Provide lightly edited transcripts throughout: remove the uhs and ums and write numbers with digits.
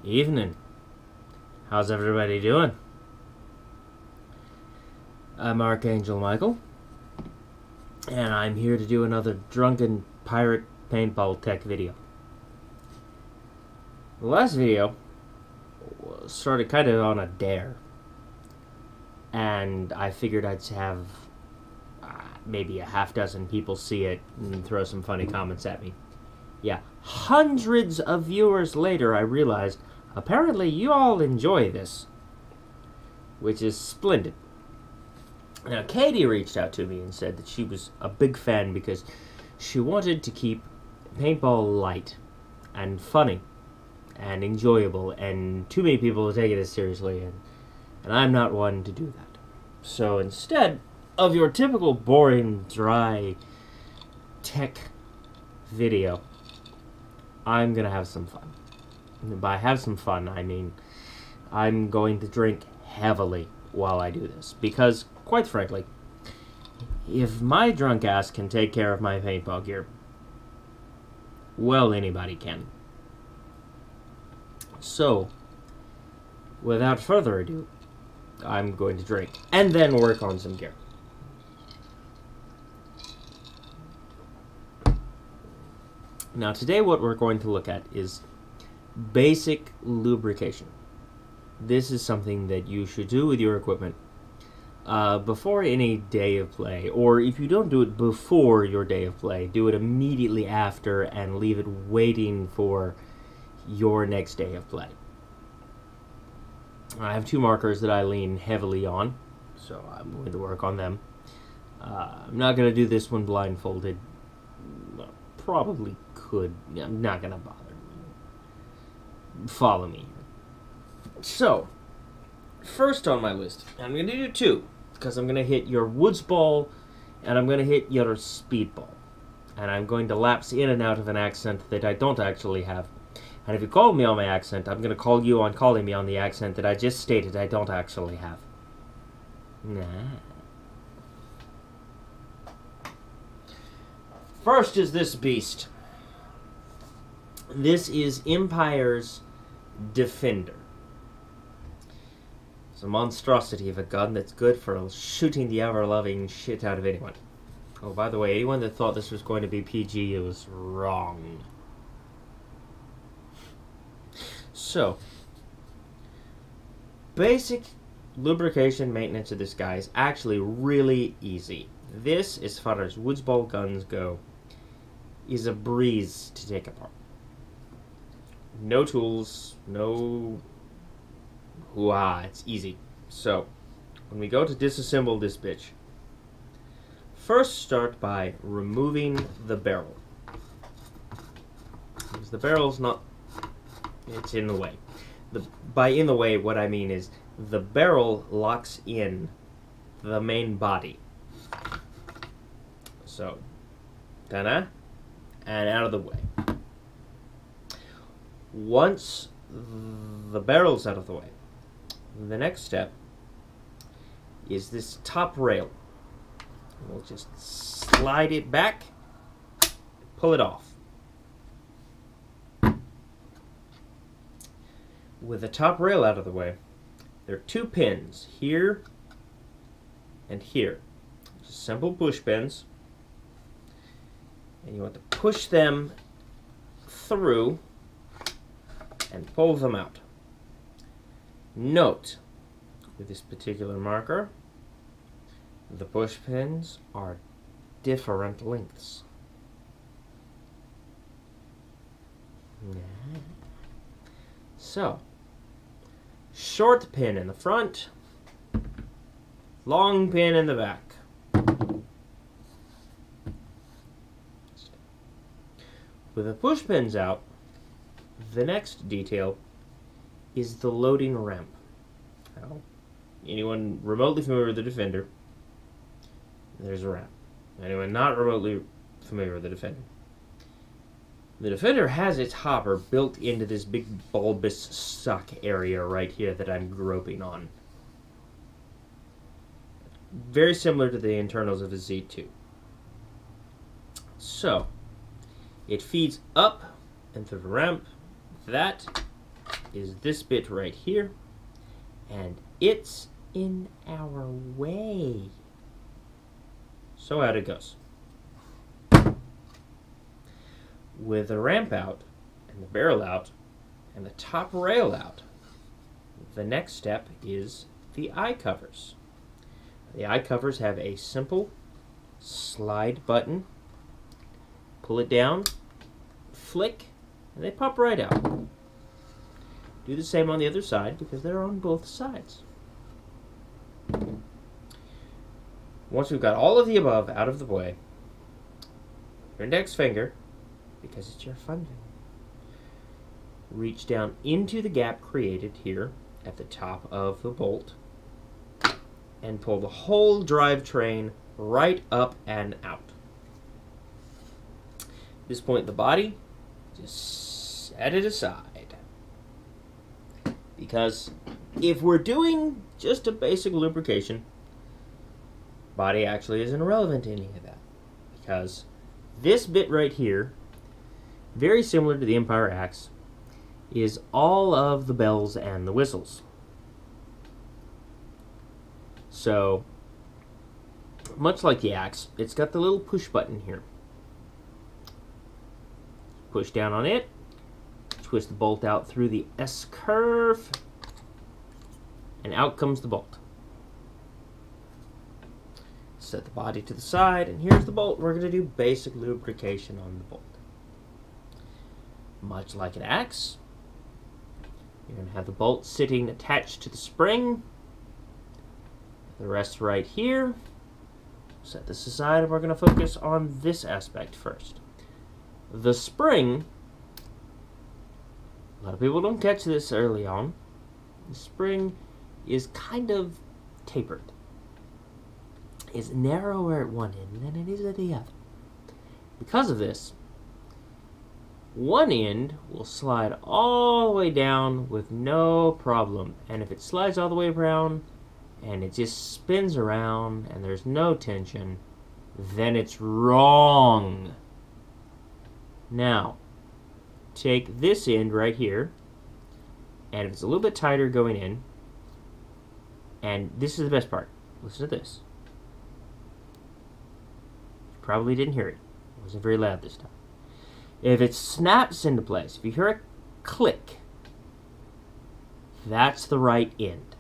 Evening. How's everybody doing? I'm Archangel Michael, and I'm here to do another drunken pirate paintball tech video. The last video started kind of on a dare, and I figured I'd have maybe a half dozen people see it and throw some funny comments at me. Yeah, hundreds of viewers later I realized apparently you all enjoy this, which is splendid. Now, Katie reached out to me and said that she was a big fan because she wanted to keep paintball light and funny and enjoyable, and too many people take it as seriously, and I'm not one to do that. So instead of your typical boring, dry tech video, I'm going to have some fun. And by have some fun, I mean I'm going to drink heavily while I do this. Because, quite frankly, if my drunk ass can take care of my paintball gear, well, anybody can. So, without further ado, I'm going to drink and then work on some gear. Now, today what we're going to look at is basic lubrication. This is something that you should do with your equipment before any day of play, or if you don't do it before your day of play, do it immediately after and leave it waiting for your next day of play. I have two markers that I lean heavily on, so I'm going to work on them. I'm not going to do this one blindfolded. Well, probably could. I'm not going to bother. Follow me. So, first on my list, I'm going to do two, because I'm going to hit your woods ball, and I'm going to hit your speed ball. And I'm going to lapse in and out of an accent that I don't actually have. And if you call me on my accent, I'm going to call you on calling me on the accent that I just stated I don't actually have. Nah. First is this beast. This is Empire's Defender. It's a monstrosity of a gun that's good for shooting the ever-loving shit out of anyone. Oh, by the way, anyone that thought this was going to be PG, it was wrong. So, basic lubrication maintenance of this guy is actually really easy. This, as far as woods ball guns go, is a breeze to take apart. No tools, no hoo-ah, it's easy. So, when we go to disassemble this bitch, first start by removing the barrel. Because the barrel's not, it's in the way. By in the way, what I mean is the barrel locks in the main body. So, ta-da, and out of the way. Once the barrel's out of the way, the next step is this top rail. We'll just slide it back, pull it off. With the top rail out of the way, there are two pins, here and here. Just simple push pins. And you want to push them through and pull them out. Note, with this particular marker, the push pins are different lengths. So, short pin in the front, long pin in the back. With the push pins out, the next detail is the loading ramp. Now, anyone remotely familiar with the Defender, there's a ramp. Anyone not remotely familiar with the Defender, the Defender has its hopper built into this big bulbous suck area right here that I'm groping on. Very similar to the internals of a Z2. So, it feeds up and through the ramp. That is this bit right here, and it's in our way. So out it goes. With the ramp out, and the barrel out, and the top rail out, the next step is the eye covers. The eye covers have a simple slide button. Pull it down, flick, and they pop right out. Do the same on the other side because they're on both sides. Once we've got all of the above out of the way, your index finger, because it's your fun finger, reach down into the gap created here at the top of the bolt and pull the whole drivetrain right up and out. At this point, the body, just set it aside. Because if we're doing just a basic lubrication, body actually isn't relevant to any of that. Because this bit right here, very similar to the Empire axe, is all of the bells and the whistles. So, much like the axe, it's got the little push button here. Push down on it, twist the bolt out through the S-curve, and out comes the bolt. Set the body to the side, and here's the bolt. We're going to do basic lubrication on the bolt. Much like an axe, you're going to have the bolt sitting attached to the spring. The rest right here. Set this aside, and we're going to focus on this aspect first. The spring, a lot of people don't catch this early on. The spring is kind of tapered. It's narrower at one end than it is at the other. Because of this, one end will slide all the way down with no problem. And if it slides all the way around and it just spins around and there's no tension, then it's wrong. Now, take this end right here, and if it's a little bit tighter going in, and this is the best part. Listen to this. You probably didn't hear it. It wasn't very loud this time. If it snaps into place, if you hear a click, that's the right end.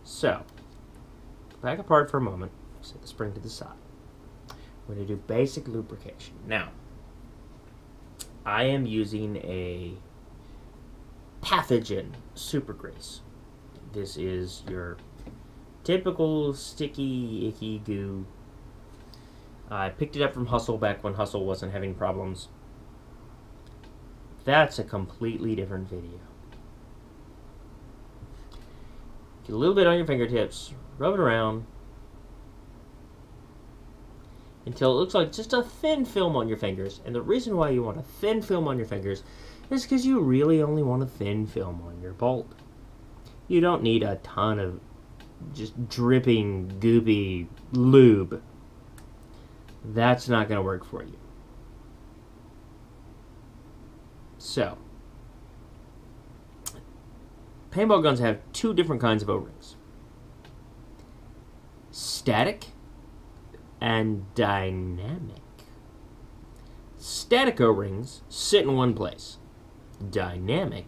So, back apart for a moment. Set the spring to the side. We're going to do basic lubrication. Now, I am using a pathogen super grease. This is your typical sticky, icky goo. I picked it up from Hustle back when Hustle wasn't having problems. That's a completely different video. Get a little bit on your fingertips, rub it around until it looks like just a thin film on your fingers. And the reason why you want a thin film on your fingers is because you really only want a thin film on your bolt. You don't need a ton of just dripping, goopy lube. That's not going to work for you. So, paintball guns have two different kinds of O-rings. Static and dynamic. Static O-rings sit in one place. Dynamic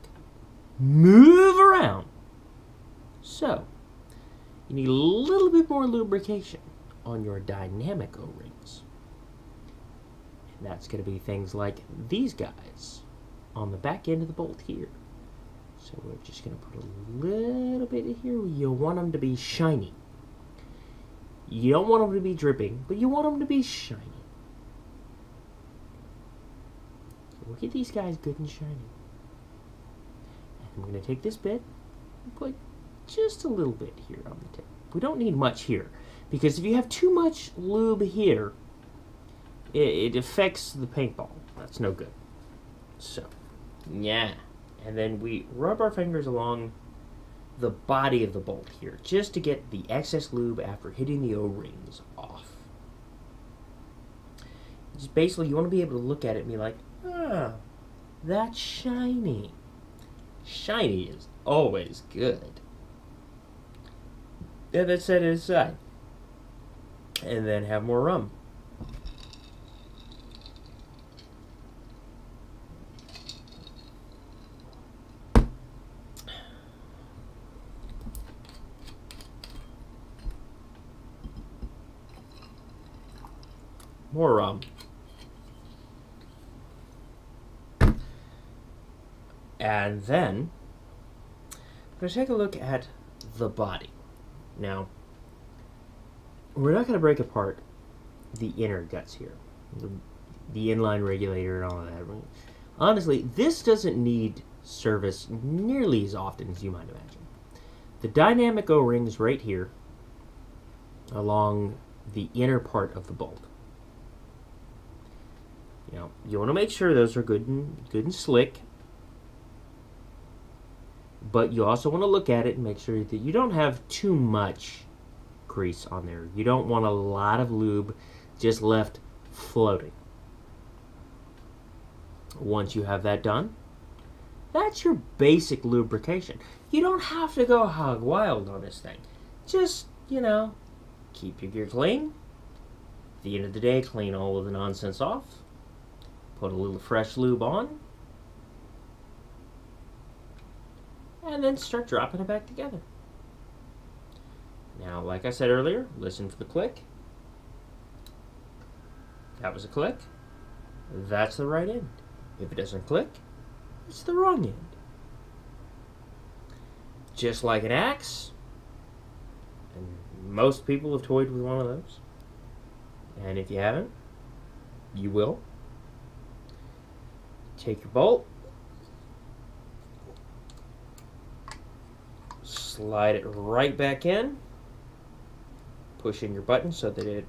move around. So, you need a little bit more lubrication on your dynamic O-rings. And that's going to be things like these guys on the back end of the bolt here. So we're just going to put a little bit here. You want them to be shiny. You don't want them to be dripping, but you want them to be shiny. So we'll get these guys good and shiny. And I'm going to take this bit and put just a little bit here on the tip. We don't need much here, because if you have too much lube here, it affects the paintball. That's no good. So, yeah. And then we rub our fingers along the body of the bolt here, just to get the excess lube after hitting the O-rings off. Just basically, you want to be able to look at it and be like, ah, that's shiny. Shiny is always good. And then set it aside. And then have more rum. More rum. And then we're going to take a look at the body. Now, we're not going to break apart the inner guts here, the inline regulator and all of that. Honestly, this doesn't need service nearly as often as you might imagine. The dynamic O-rings right here along the inner part of the bolt. You know, you want to make sure those are good and slick, but you also want to look at it and make sure that you don't have too much grease on there. You don't want a lot of lube just left floating. Once you have that done, that's your basic lubrication. You don't have to go hog wild on this thing. Just, you know, keep your gear clean. At the end of the day, clean all of the nonsense off. Put a little fresh lube on. And then start dropping it back together. Now, like I said earlier, listen for the click. That was a click. That's the right end. If it doesn't click, it's the wrong end. Just like an axe, and most people have toyed with one of those. And if you haven't, you will. Take your bolt, slide it right back in, push in your button so that it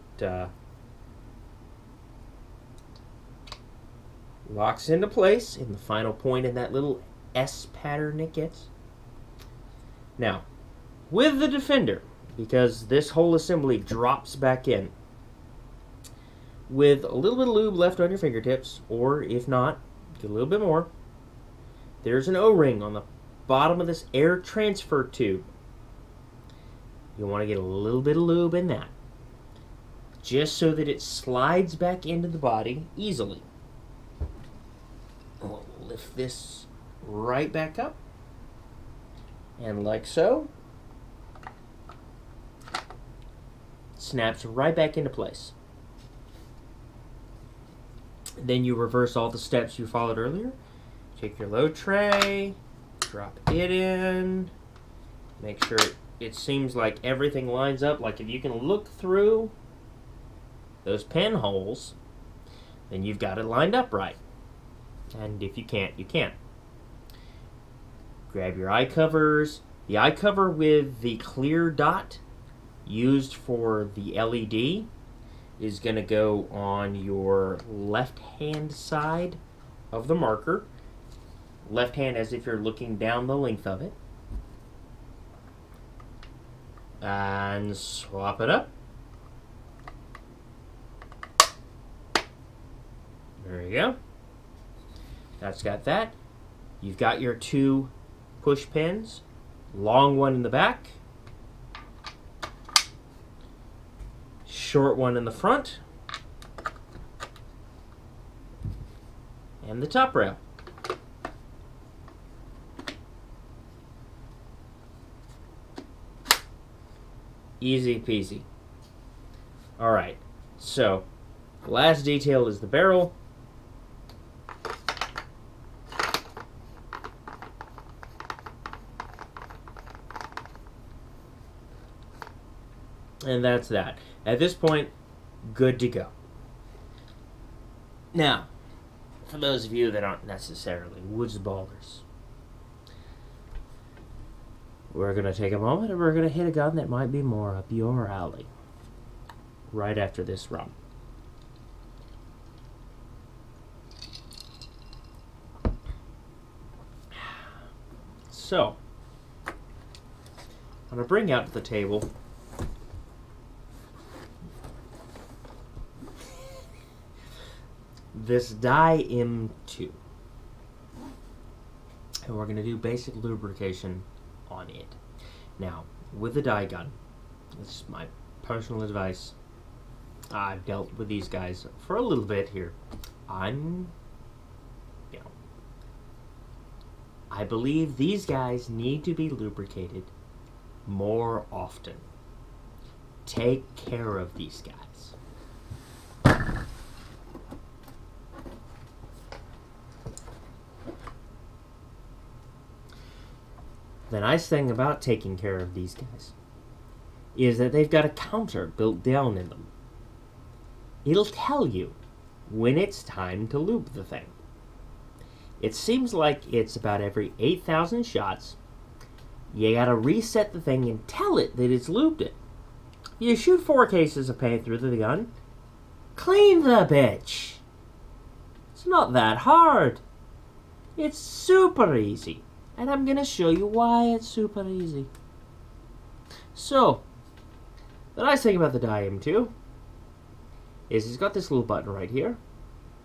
locks into place in the final point in that little S pattern it gets. Now, with the Defender, because this whole assembly drops back in, with a little bit of lube left on your fingertips, or if not, get a little bit more, there's an O-ring on the bottom of this air transfer tube. You want to get a little bit of lube in that, just so that it slides back into the body easily. We'll lift this right back up, and like so, snaps right back into place. Then you reverse all the steps you followed earlier. Take your load tray, drop it in, make sure it seems like everything lines up. Like if you can look through those pinholes, then you've got it lined up right. And if you can't, you can't. Grab your eye covers. The eye cover with the clear dot used for the LED is going to go on your left-hand side of the marker. Left hand as if you're looking down the length of it. And swap it up. There you go. That's got that. You've got your two push pins. Long one in the back. Short one in the front. And the top rail. Easy peasy. Alright, so last detail is the barrel. And that's that. At this point, good to go. Now, for those of you that aren't necessarily woods ballers, we're going to take a moment and we're going to hit a gun that might be more up your alley. Right after this rum. So, I'm going to bring out to the table this Die M2. and we're going to do basic lubrication on it. Now, with the dye gun, this is my personal advice. I've dealt with these guys for a little bit here. I believe these guys need to be lubricated more often. Take care of these guys. The nice thing about taking care of these guys is that they've got a counter built down in them. It'll tell you when it's time to lube the thing. It seems like it's about every 8,000 shots. You gotta reset the thing and tell it that it's lubed it. You shoot 4 cases of paint through the gun. Clean the bitch. It's not that hard. It's super easy. And I'm gonna show you why it's super easy. So, the nice thing about the dye M2 is it's got this little button right here.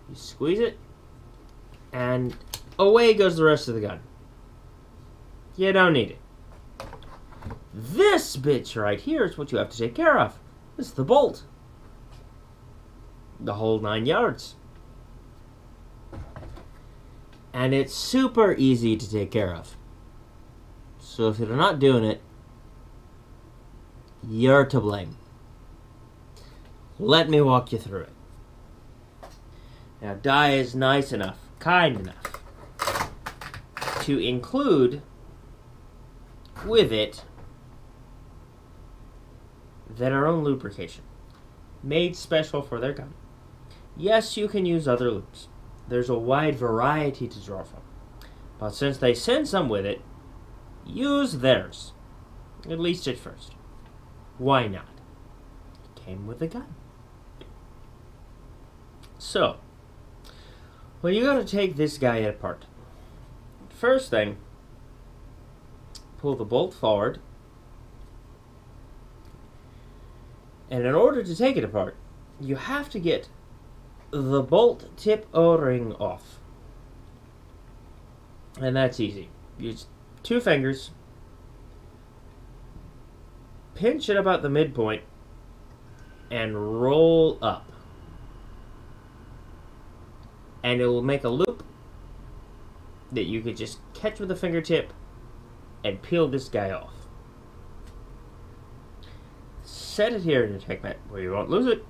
You squeeze it, and away goes the rest of the gun. You don't need it. This bitch right here is what you have to take care of. This is the bolt. The whole 9 yards. And it's super easy to take care of. So if you're not doing it, you're to blame. Let me walk you through it. Now, dye is nice enough, kind enough, to include with it their own lubrication, made special for their gun. Yes, you can use other lubes. There's a wide variety to draw from. But since they send some with it, use theirs. At least at first. Why not? It came with the gun. So, well, you gotta take this guy apart. First thing, pull the bolt forward. And in order to take it apart, you have to get the bolt tip O-ring off. And that's easy. Use 2 fingers, pinch it about the midpoint, and roll up. And it will make a loop that you could just catch with a fingertip and peel this guy off. Set it here in the tech mat where you won't lose it.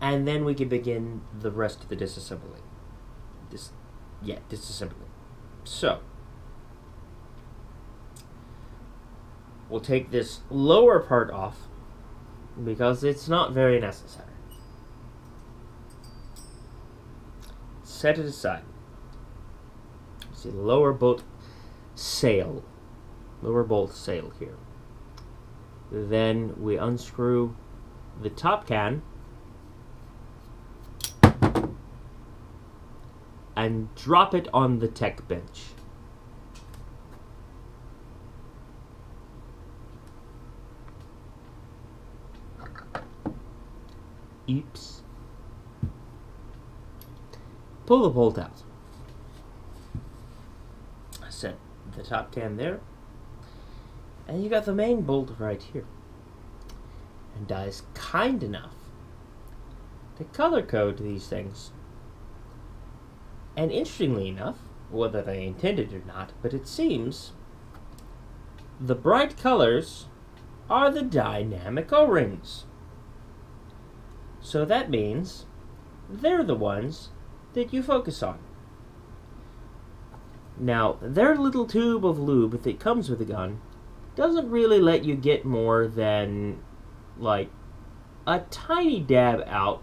And then we can begin the rest of the disassembly. Disassembly. So, we'll take this lower part off because it's not very necessary. Set it aside. See the lower bolt sail. Lower bolt sail here. Then we unscrew the top can and drop it on the tech bench. Oops. Pull the bolt out. Set the top can there. And you got the main bolt right here. And dye is kind enough to color code these things. And interestingly enough, whether they intended or not, but it seems the bright colors are the dynamic O-rings. So that means they're the ones that you focus on. Now, their little tube of lube that comes with the gun doesn't really let you get more than, like, a tiny dab out.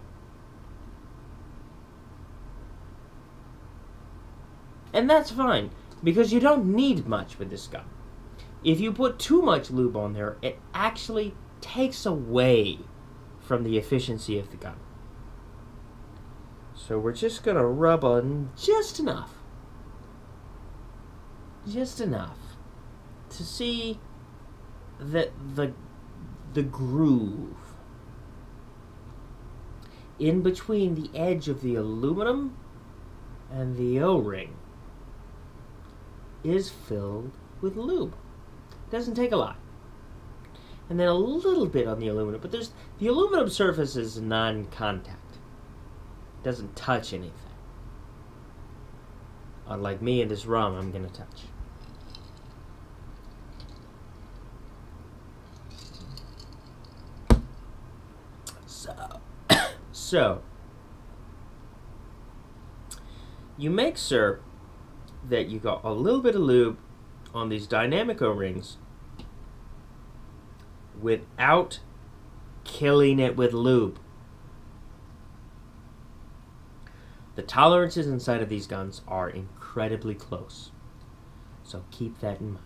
And that's fine, because you don't need much with this gun. If you put too much lube on there, it actually takes away from the efficiency of the gun. So we're just going to rub on just enough. Just enough to see that the groove in between the edge of the aluminum and the O-ring is filled with lube. It doesn't take a lot. And then a little bit on the aluminum, but the aluminum surface is non-contact. It doesn't touch anything. Unlike me and this rum, I'm going to touch. So, you make sure that you got a little bit of lube on these dynamic O-rings without killing it with lube. The tolerances inside of these guns are incredibly close, so keep that in mind.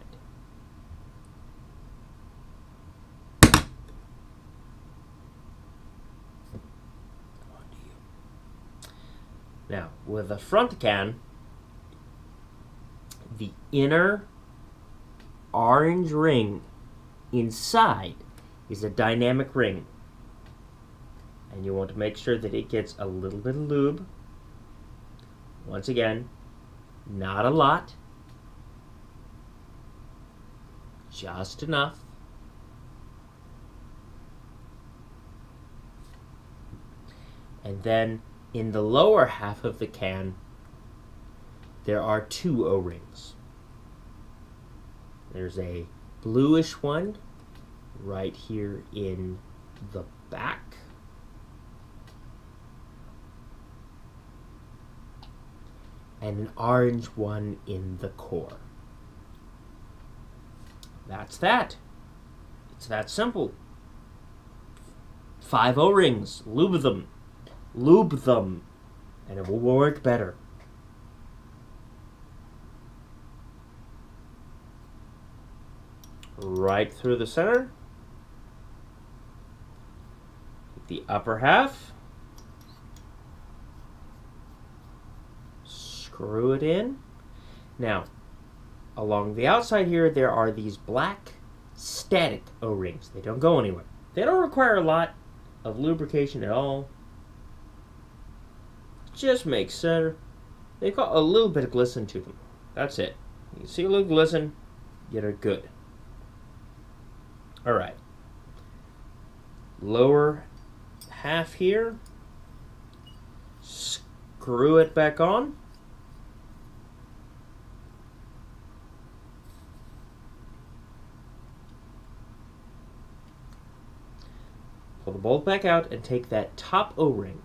Now, with the front can, the inner orange ring inside is a dynamic ring. And you want to make sure that it gets a little bit of lube. Once again, not a lot. Just enough. And then in the lower half of the can, there are two O-rings. There's a bluish one right here in the back. And an orange one in the core. That's that. It's that simple. 5 O-rings. Lube them. Lube them, and it will work better. Right through the center. The upper half. Screw it in. Now, along the outside here, there are these black static O-rings. They don't go anywhere. They don't require a lot of lubrication at all. Just makes sure they've got a little bit of glisten to them. That's it. You see a little glisten, get it good. Alright. Lower half here. Screw it back on. Pull the bolt back out and take that top O-ring.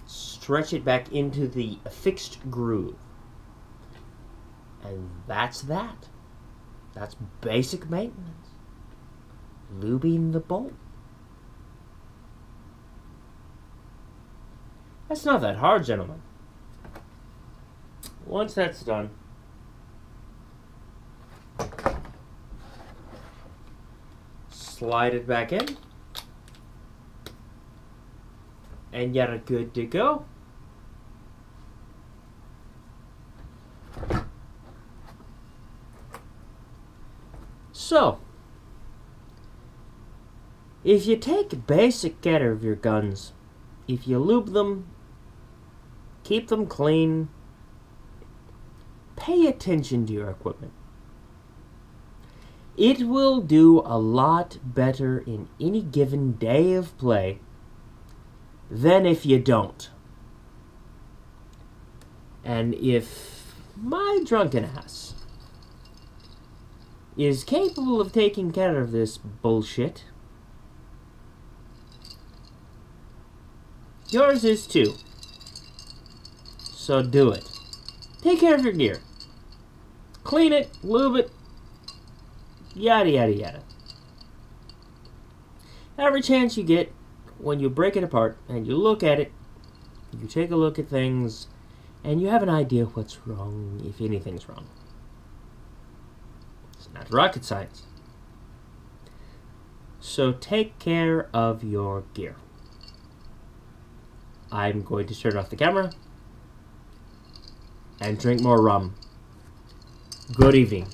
Stretch it back into the fixed groove. And that's that. That's basic maintenance. Lubing the bolt. That's not that hard, gentlemen. Once that's done, slide it back in, and you're good to go. So, if you take basic care of your guns, if you lube them, keep them clean, pay attention to your equipment, it will do a lot better in any given day of play than if you don't. And if my drunken ass is capable of taking care of this bullshit, yours is too. So do it. Take care of your gear. Clean it, lube it, yada yada yada. Every chance you get, when you break it apart and you look at it, you take a look at things, and you have an idea what's wrong, if anything's wrong. It's not rocket science. So take care of your gear. I'm going to turn off the camera and drink more rum. Good evening.